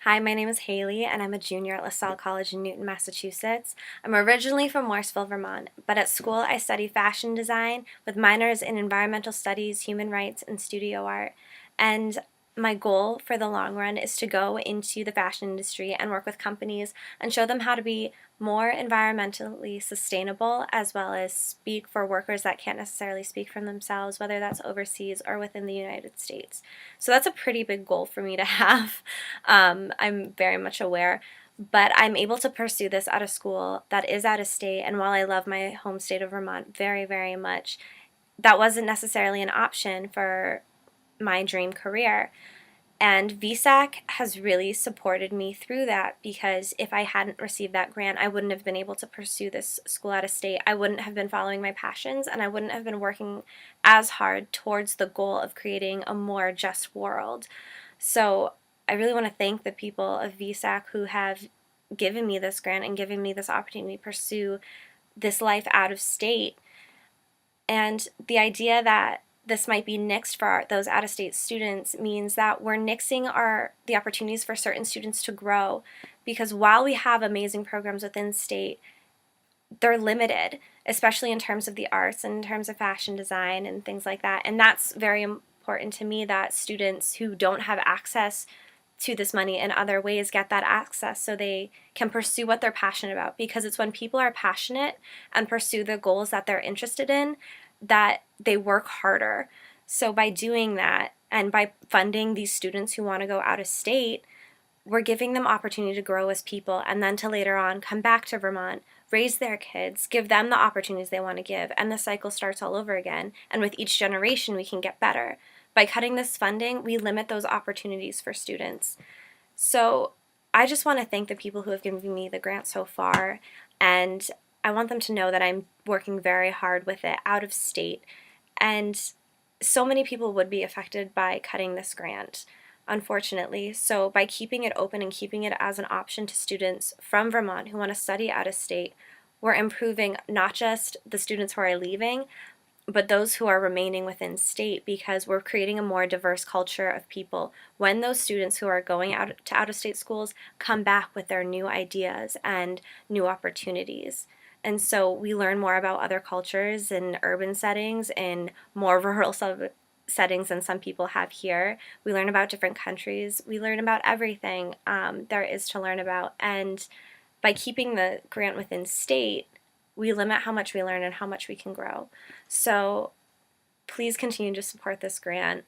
Hi, my name is Haleigh, and I'm a junior at LaSalle College in Newton, Massachusetts. I'm originally from Morrisville, Vermont, but at school I study fashion design with minors in environmental studies, human rights, and studio art. And my goal for the long run is to go into the fashion industry and work with companies and show them how to be more environmentally sustainable, as well as speak for workers that can't necessarily speak for themselves, whether that's overseas or within the United States. So that's a pretty big goal for me to have. I'm very much aware, but I'm able to pursue this at a school that is out of state. And while I love my home state of Vermont very, very much, that wasn't necessarily an option for my dream career. And VSAC has really supported me through that, because if I hadn't received that grant, I wouldn't have been able to pursue this school out of state. I wouldn't have been following my passions, and I wouldn't have been working as hard towards the goal of creating a more just world. So I really want to thank the people of VSAC who have given me this grant and given me this opportunity to pursue this life out of state. And the idea that this might be nixed for those out-of-state students means that we're nixing the opportunities for certain students to grow, because while we have amazing programs within state, they're limited, especially in terms of the arts and in terms of fashion design and things like that. And that's very important to me, that students who don't have access to this money in other ways get that access so they can pursue what they're passionate about, because it's when people are passionate and pursue the goals that they're interested in that they work harder. So by doing that and by funding these students who want to go out of state, we're giving them opportunity to grow as people, and then to later on come back to Vermont, raise their kids, give them the opportunities they want to give, and the cycle starts all over again. And with each generation we can get better. By cutting this funding, we limit those opportunities for students. So I just want to thank the people who have given me the grant so far, and I want them to know that I'm working very hard with it out of state. And so many people would be affected by cutting this grant, unfortunately. So by keeping it open and keeping it as an option to students from Vermont who want to study out of state, we're improving not just the students who are leaving, but those who are remaining within state, because we're creating a more diverse culture of people when those students who are going out to out-of-state schools come back with their new ideas and new opportunities. And so we learn more about other cultures in urban settings and more rural settings than some people have here. We learn about different countries. We learn about everything there is to learn about. And by keeping the grant within state, we limit how much we learn and how much we can grow. So please continue to support this grant.